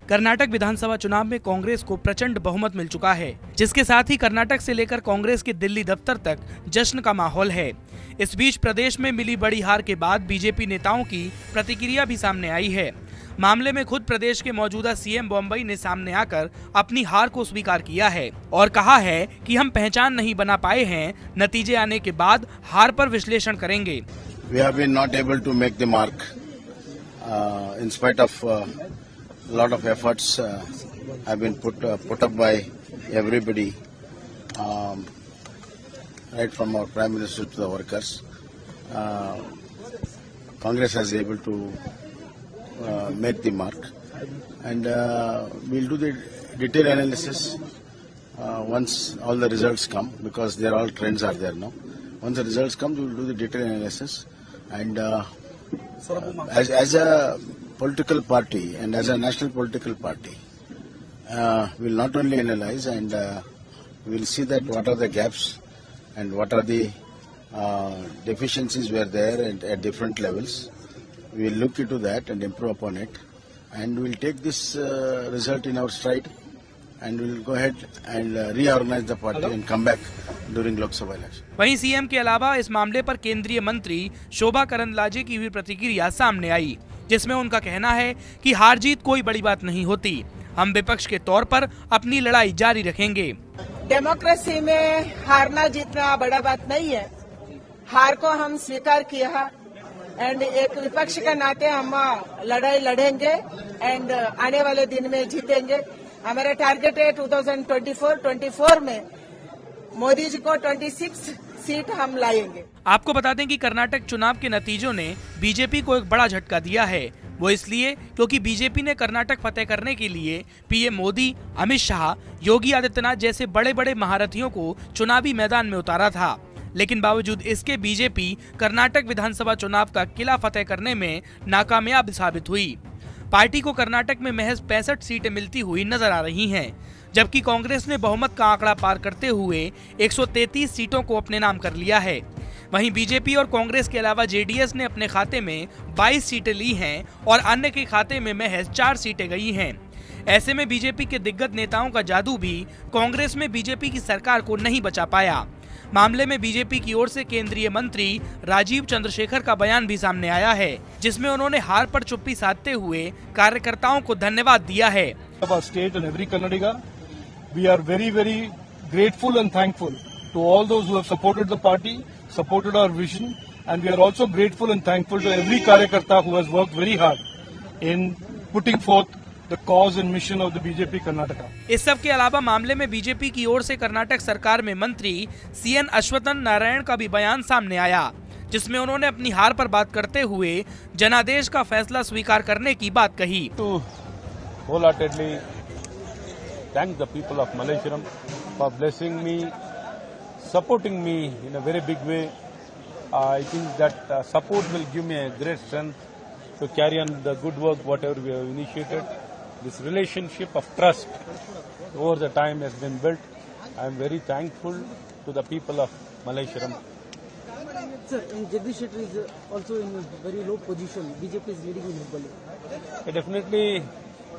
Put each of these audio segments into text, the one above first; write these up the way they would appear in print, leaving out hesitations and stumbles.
कर्नाटक विधानसभा चुनाव में कांग्रेस को प्रचंड बहुमत मिल चुका है, जिसके साथ ही कर्नाटक से लेकर कांग्रेस के दिल्ली दफ्तर तक जश्न का माहौल है। इस बीच प्रदेश में मिली बड़ी हार के बाद बीजेपी नेताओं की प्रतिक्रिया भी सामने आई है। मामले में खुद प्रदेश के मौजूदा सीएम बॉम्बई ने सामने आकर अपनी हार को स्वीकार किया है और कहा है कि हम पहचान नहीं बना पाए हैं, नतीजे आने के बाद हार पर विश्लेषण करेंगे। We have been not able to make the mark in spite of lot of efforts have been put up by everybody, right from our Prime Minister to the workers. Congress has been able to make the mark, and we'll do the detailed analysis once all the results come, because there all trends are there now. Once the results come, we will do the detailed analysis, and as a political party and as a national political party, we'll not only analyze, and we'll see that what are the gaps and what are the deficiencies were there at different levels. We'll look into that and improve upon it, and we'll take this result in our stride, and we'll go ahead and reorganize the party and come back during Lok Sabha election. वहीं CM के अलावा इस मामले पर केंद्रीय मंत्री शोभा करंदलाजे की भी प्रतिक्रिया सामने आई, जिसमें उनका कहना है कि हार जीत कोई बड़ी बात नहीं होती, हम विपक्ष के तौर पर अपनी लड़ाई जारी रखेंगे। डेमोक्रेसी में हारना जीतना बड़ा बात नहीं है, हार को हम स्वीकार किया, एंड एक विपक्ष के नाते हम लड़ाई लड़ेंगे एंड आने वाले दिन में जीतेंगे। हमारा टारगेट है 2024 में मोदी जी को 26 सीट हम लाएंगे। आपको बता दें कि कर्नाटक चुनाव के नतीजों ने बीजेपी को एक बड़ा झटका दिया है। वो इसलिए क्योंकि बीजेपी ने कर्नाटक फतेह करने के लिए पीएम मोदी, अमित शाह, योगी आदित्यनाथ जैसे बड़े बड़े महारथियों को चुनावी मैदान में उतारा था, लेकिन बावजूद इसके बीजेपी कर्नाटक विधानसभा चुनाव का किला फतेह करने में नाकामयाब साबित हुई। पार्टी को कर्नाटक में महज 65 सीटें मिलती हुई नजर आ रही हैं, जबकि कांग्रेस ने बहुमत का आंकड़ा पार करते हुए 133 सीटों को अपने नाम कर लिया है। वहीं बीजेपी और कांग्रेस के अलावा जेडीएस ने अपने खाते में 22 सीटें ली हैं और अन्य के खाते में महज 4 सीटें गई हैं। ऐसे में बीजेपी के दिग्गज नेताओं का जादू भी कांग्रेस में बीजेपी की सरकार को नहीं बचा पाया। मामले में बीजेपी की ओर से केंद्रीय मंत्री राजीव चंद्रशेखर का बयान भी सामने आया है, जिसमें उन्होंने हार पर चुप्पी साधते हुए कार्यकर्ताओं को धन्यवाद दिया है। We are very, very grateful and thankful to all those who have supported the party, supported our vision, and we are also grateful and thankful to every Karyakarta who has worked very hard in putting forth the cause and mission of the BJP Karnataka. इस सब के अलावा मामले में BJP की ओर से कर्नाटक सरकार में मंत्री सीएन अश्वथन नारायण का भी बयान सामने आया, जिसमें उन्होंने अपनी हार पर बात करते हुए जनादेश का फैसला स्वीकार करने की बात कही। To wholeheartedly thank the people of Malleshwaram for blessing me, supporting me in a very big way. I think that support will give me a great strength to carry on the good work whatever we have initiated. This relationship of trust over the time has been built. I am very thankful to the people of Malleshwaram. Sir, Jagdish Shetty is also in a very low position. BJP is leading in Hubballi. Definitely,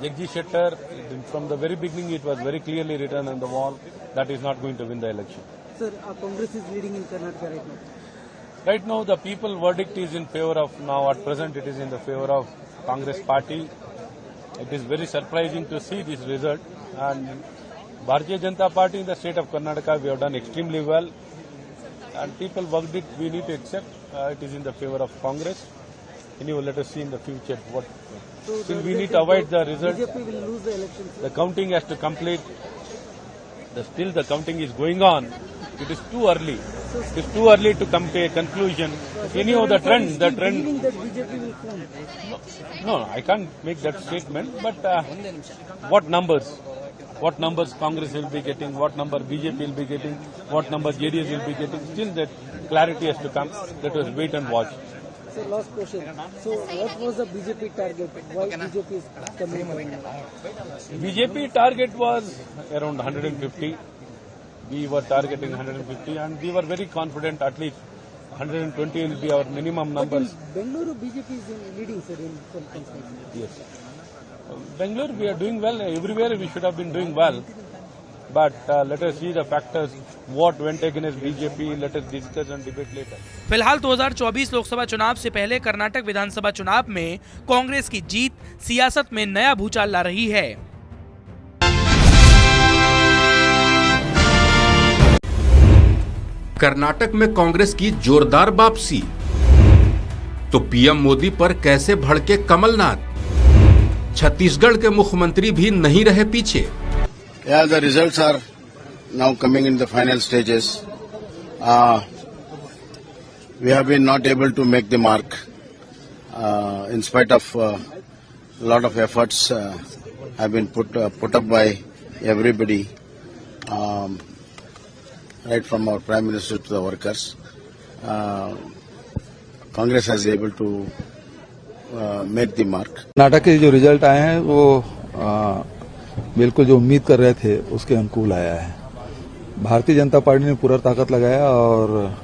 Jagdish Shetty, from the very beginning it was very clearly written on the wall that is not going to win the election. Sir, Congress is leading in Karnataka right now. Right now the people verdict is in favor of, now at present it is in the favor of Congress party. It is very surprising to see this result, and Bharatiya Janata Party in the state of Karnataka, we have done extremely well, and people verdict we need to accept. It is in the favor of Congress. Anyway, let us see in the future what. So Still we need to avoid the result. BJP will lose the election. The counting has to complete. Still the counting is going on. It is too early. It is too early to come to a conclusion. Anyhow, the trend. That BJP will form. No, I can't make that statement. But what numbers? What numbers Congress will be getting? What number BJP will be getting? What number JDS will be getting? Still that clarity has to come. Let us wait and watch. So last question. So what was the BJP target? Why BJP is coming? BJP target was around 150. We were targeting 150, and we were very confident at least 120 will be our minimum numbers. Bengaluru BJP is leading, sir, in some constituencies. Yes. Bangalore, we are doing well. Everywhere we should have been doing well. But let us see the factors, what went against BJP, let us discuss and debate later. फिलहाल 2024 लोकसभा चुनाव से पहले कर्नाटक विधानसभा चुनाव में कांग्रेस की जीत सियासत में नया भूचाल ला रही है। कर्नाटक में कांग्रेस की जोरदार वापसी, तो पीएम मोदी पर कैसे भड़के कमलनाथ? छत्तीसगढ़ के मुख्यमंत्री भी नहीं रहे पीछे। Yeah, the results are now coming in the final stages. We have been not able to make the mark in spite of a lot of efforts have been put up by everybody, right from our Prime Minister to the workers. Congress has able to make the mark. Karnataka के जो result आए हैं वो बिल्कुल जो उम्मीद कर रहे थे उसके अनुकूल आया है। भारतीय जनता पार्टी ने पूरा ताकत लगाया और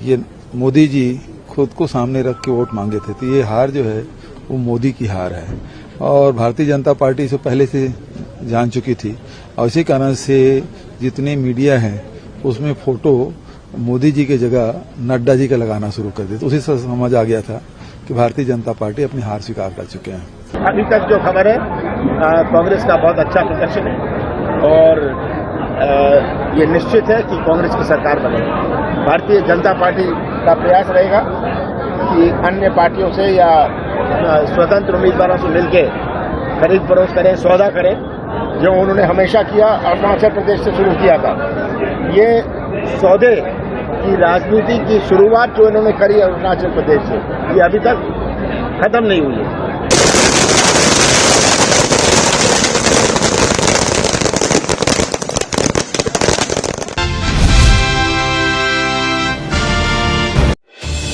ये मोदी जी खुद को सामने रख के वोट मांगे थे, तो ये हार जो है वो मोदी की हार है और भारतीय जनता पार्टी इसे पहले से जान चुकी थी और इसी कारण से जितने मीडिया हैं उसमें फोटो मोदी जी की जगह नड्डा जी का लगाना शुरू कर दिया, तो उसी से समझ आ गया था कि भारतीय जनता पार्टी अपनी हार स्वीकार कर चुके हैं। अभी तक जो खबर है कांग्रेस का बहुत अच्छा प्रदर्शन है और ये निश्चित है कि कांग्रेस की सरकार बनेगी। भारतीय जनता पार्टी का प्रयास रहेगा कि अन्य पार्टियों से या स्वतंत्र उम्मीदवारों से मिलकर खरीद फरोख्त करें, सौदा करें, जो उन्होंने हमेशा किया, अरुणाचल प्रदेश से शुरू किया था। ये सौदे की राजनीति की शुरुआत जो इन्होंने करी अरुणाचल प्रदेश से, ये अभी तक खत्म नहीं हुई है।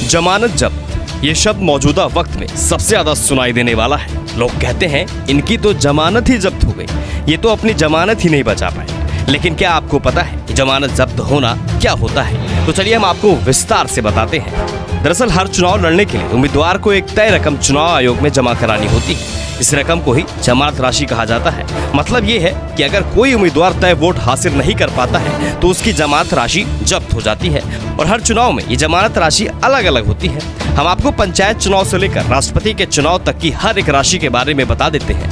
जमानत जब्त, ये शब्द मौजूदा वक्त में सबसे ज्यादा सुनाई देने वाला है। लोग कहते हैं इनकी तो जमानत ही जब्त हो गई, ये तो अपनी जमानत ही नहीं बचा पाए। लेकिन क्या आपको पता है कि जमानत जब्त होना क्या होता है? तो चलिए हम आपको विस्तार से बताते हैं। दरअसल हर चुनाव लड़ने के लिए उम्मीदवार को एक तय रकम चुनाव आयोग में जमा करानी होती है। इस रकम को ही जमानत राशि कहा जाता है। मतलब ये है कि अगर कोई उम्मीदवार तय वोट हासिल नहीं कर पाता है तो उसकी जमानत राशि जब्त हो जाती है और हर चुनाव में ये जमानत राशि अलग अलग होती है। हम आपको पंचायत चुनाव से लेकर राष्ट्रपति के चुनाव तक की हर एक राशि के बारे में बता देते हैं।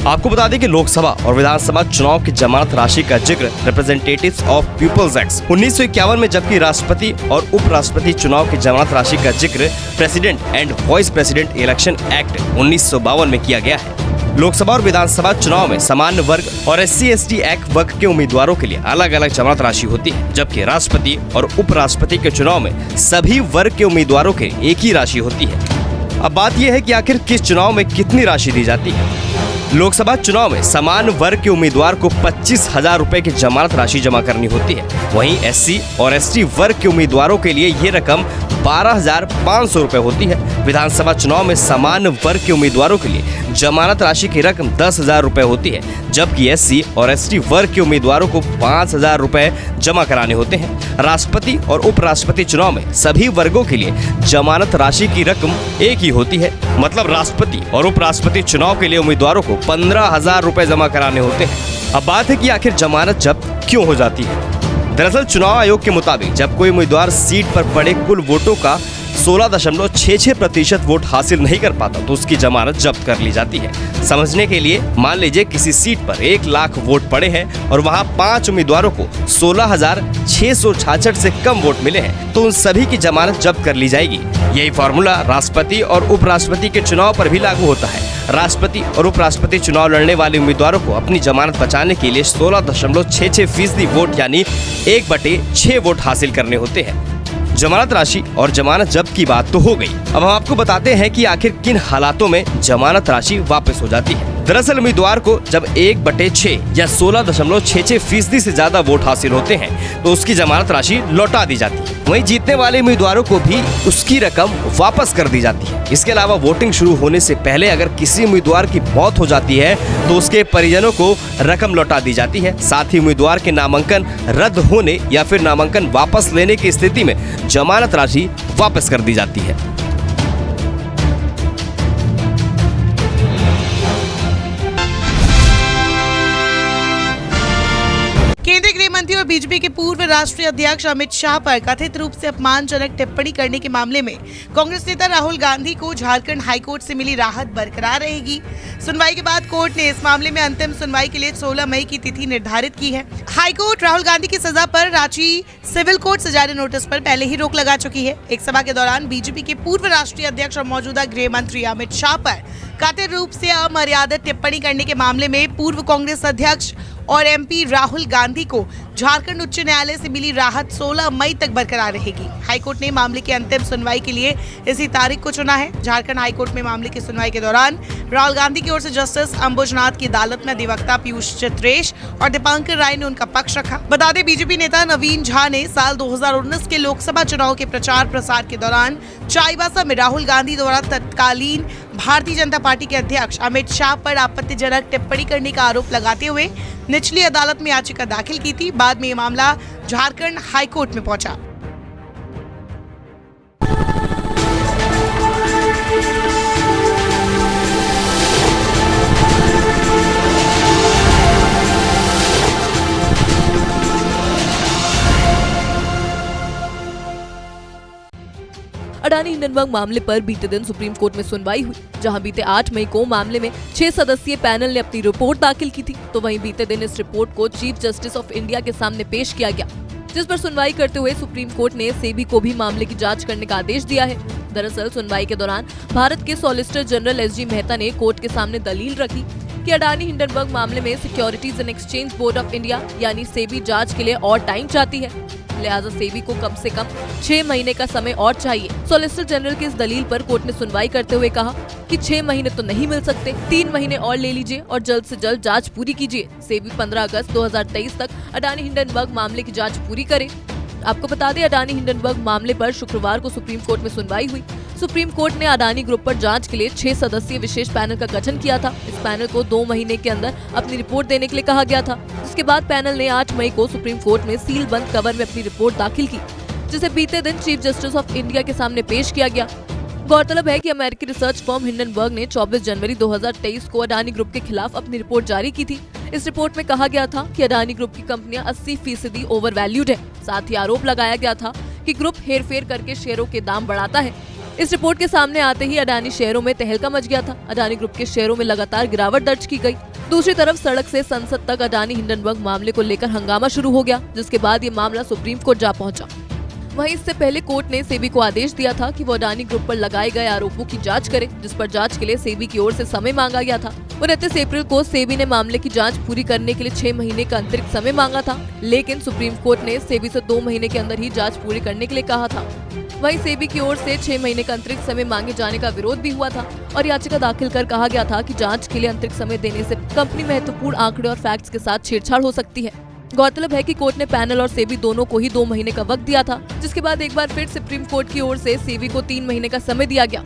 आपको बता दें कि लोकसभा और विधानसभा चुनाव की जमानत राशि का जिक्र रिप्रेजेंटेटिव्स ऑफ पीपल्स एक्ट 1951 में, जबकि राष्ट्रपति और उपराष्ट्रपति चुनाव की जमानत राशि का जिक्र president and vice president election act 1952 में किया गया है। लोकसभा और विधानसभा चुनाव में सामान्य वर्ग और SC/ST एक्ट वर्ग के उम्मीदवारों के लिए अलग अलग जमानत राशि होती है, जबकि राष्ट्रपति और उपराष्ट्रपति के चुनाव में सभी वर्ग के उम्मीदवारों के एक ही राशि होती है। अब बात यह है कि आखिर किस चुनाव में कितनी राशि दी जाती है। लोकसभा चुनाव में सामान्य वर्ग के उम्मीदवार को 25,000 रुपए की जमानत राशि जमा करनी होती है। वहीं SC और ST वर्ग के उम्मीदवारों के लिए ये रकम 12,500 रुपए होती है। विधानसभा चुनाव में सामान्य वर्ग के उम्मीदवारों के लिए जमानत राशि की रकम 10,000 रुपए होती है, जबकि SC और ST वर्ग के उम्मीदवारों को 5,000 रुपए जमा कराने होते हैं। राष्ट्रपति और उपराष्ट्रपति चुनाव में सभी वर्गों के लिए जमानत राशि की रकम एक ही होती है। मतलब राष्ट्रपति और उपराष्ट्रपति चुनाव के लिए उम्मीदवारों को 15,000 रुपए जमा कराने होते हैं। अब बात है कि आखिर जमानत जब्त क्यों हो जाती है। दरअसल चुनाव आयोग के मुताबिक जब कोई उम्मीदवार सीट पर पड़े कुल वोटों का 16.66% वोट हासिल नहीं कर पाता तो उसकी जमानत जब्त कर ली जाती है। समझने के लिए मान लीजिए किसी सीट पर 1 लाख वोट पड़े हैं और वहां 5 उम्मीदवारों को 16,666 से कम वोट मिले हैं तो उन सभी की जमानत जब्त कर ली जाएगी। यही फॉर्मूला राष्ट्रपति और उपराष्ट्रपति के चुनाव पर भी लागू होता है। राष्ट्रपति और उपराष्ट्रपति चुनाव लड़ने वाले उम्मीदवारों को अपनी जमानत बचाने के लिए 16.66% वोट यानी 1/6 वोट हासिल करने होते हैं। जमानत राशि और जमानत जब्त की बात तो हो गई। अब हम आपको बताते हैं कि आखिर किन हालातों में जमानत राशि वापस हो जाती है। दरअसल उम्मीदवार को जब 1/6 या 16.66% से ज्यादा वोट हासिल होते हैं तो उसकी जमानत राशि लौटा दी जाती है। वहीं जीतने वाले उम्मीदवारों को भी उसकी रकम वापस कर दी जाती है। इसके अलावा वोटिंग शुरू होने से पहले अगर किसी उम्मीदवार की मौत हो जाती है तो उसके परिजनों को रकम लौटा दी जाती है। साथ ही उम्मीदवार के नामांकन रद्द होने या फिर नामांकन वापस लेने की स्थिति में जमानत राशि वापस कर दी जाती है। बीजेपी के पूर्व राष्ट्रीय अध्यक्ष अमित शाह पर कथित रूप से अपमानजनक टिप्पणी करने के मामले में कांग्रेस नेता राहुल गांधी को झारखंड हाईकोर्ट से मिली राहत बरकरार रहेगी। सुनवाई के बाद कोर्ट ने इस मामले में अंतिम सुनवाई के लिए 16 मई की तिथि निर्धारित की है। हाईकोर्ट राहुल गांधी की सजा पर रांची सिविल कोर्ट से जारी नोटिस पर पहले ही रोक लगा चुकी है। एक सभा के दौरान बीजेपी के पूर्व राष्ट्रीय अध्यक्ष और मौजूदा गृह मंत्री अमित शाह पर कथित रूप से अमर्यादित टिप्पणी करने के मामले में पूर्व कांग्रेस अध्यक्ष और एमपी राहुल गांधी को झारखंड उच्च न्यायालय से मिली राहत 16 मई तक बरकरार रहेगी। हाईकोर्ट ने मामले की अंतिम सुनवाई के लिए इसी तारीख को चुना है। झारखंड हाईकोर्ट में मामले की सुनवाई के दौरान राहुल गांधी की ओर से जस्टिस अंबुजनाथ की अदालत में अधिवक्ता पीयूष चित्रेश और दीपांकर राय ने उनका पक्ष रखा। बता दें, बीजेपी नेता नवीन झा ने साल 2019 के लोकसभा चुनाव के प्रचार प्रसार के दौरान चाईबासा में राहुल गांधी द्वारा तत्कालीन भारतीय जनता पार्टी के अध्यक्ष अमित शाह पर आपत्तिजनक टिप्पणी करने का आरोप लगाते हुए निचली अदालत में याचिका दाखिल की थी। बाद में ये मामला झारखंड हाईकोर्ट में पहुंचा। अडानी हिंडनबर्ग मामले पर बीते दिन सुप्रीम कोर्ट में सुनवाई हुई, जहां बीते 8 मई को मामले में 6 सदस्यीय पैनल ने अपनी रिपोर्ट दाखिल की थी। तो वहीं बीते दिन इस रिपोर्ट को चीफ जस्टिस ऑफ इंडिया के सामने पेश किया गया, जिस पर सुनवाई करते हुए सुप्रीम कोर्ट ने सेबी को भी मामले की जांच करने का आदेश दिया है। दरअसल सुनवाई के दौरान भारत के सॉलिसिटर जनरल एसजी मेहता ने कोर्ट के सामने दलील रखी कि अडानी हिंडनबर्ग मामले में securities and exchange board of India यानी सेबी जांच के लिए और टाइम चाहती है, लिहाजा सेबी को कम से कम 6 महीने का समय और चाहिए। सॉलिसिटर जनरल की इस दलील पर कोर्ट ने सुनवाई करते हुए कहा कि 6 महीने तो नहीं मिल सकते, 3 महीने और ले लीजिए और जल्द से जल्द जांच पूरी कीजिए। सेबी 15 अगस्त 2023 तक अडानी हिंडनबर्ग मामले की जांच पूरी करे। आपको बता दें, अडानी हिंडनबर्ग मामले पर शुक्रवार को सुप्रीम कोर्ट में सुनवाई हुई। सुप्रीम कोर्ट ने अडानी ग्रुप पर जांच के लिए 6 सदस्यीय विशेष पैनल का गठन किया था। इस पैनल को 2 महीने के अंदर अपनी रिपोर्ट देने के लिए कहा गया था। इसके बाद पैनल ने 8 मई को सुप्रीम कोर्ट में सील बंद कवर में अपनी रिपोर्ट दाखिल की, जिसे बीते दिन चीफ जस्टिस ऑफ इंडिया के सामने पेश किया गया। गौरतलब है कि अमेरिकी रिसर्च फर्म हिंडनबर्ग ने 24 जनवरी 2023 को अडानी ग्रुप के खिलाफ अपनी रिपोर्ट जारी की थी। इस रिपोर्ट में कहा गया था कि अडानी ग्रुप की कंपनियां 80% ओवर वैल्यूड है। साथ ही आरोप लगाया गया था कि ग्रुप हेरफेर करके शेयरों के दाम बढ़ाता है। इस रिपोर्ट के सामने आते ही अडानी शेयरों में तहलका मच गया था। अडानी ग्रुप के शेयरों में लगातार गिरावट दर्ज की गई। दूसरी तरफ सड़क से संसद तक अडानी हिंडनबर्ग मामले को लेकर हंगामा शुरू हो गया, जिसके बाद ये मामला सुप्रीम कोर्ट जा पहुंचा। वहीं इससे पहले कोर्ट ने सेबी को आदेश दिया था कि वो अडानी ग्रुप पर लगाए गए आरोपों की जांच करे, जिस पर जांच के लिए सेबी की ओर से समय मांगा गया था। 29 अप्रैल को सेबी ने मामले की जांच पूरी करने के लिए 6 महीने का अतिरिक्त समय मांगा था, लेकिन सुप्रीम कोर्ट ने सेबी से 2 महीने के अंदर ही जांच पूरी करने के लिए कहा था। वहीं सेबी की ओर से 6 महीने का अतिरिक्त समय मांगे जाने का विरोध भी हुआ था और याचिका दाखिल कर कहा गया था कि जांच के लिए अतिरिक्त समय देने से कंपनी महत्वपूर्ण आंकड़े और फैक्ट्स के साथ छेड़छाड़ हो सकती है। गौरतलब है कि कोर्ट ने पैनल और सेबी दोनों को ही 2 महीने का वक्त दिया था, जिसके बाद एक बार फिर सुप्रीम कोर्ट की ओर से सेबी को 3 महीने का समय दिया गया।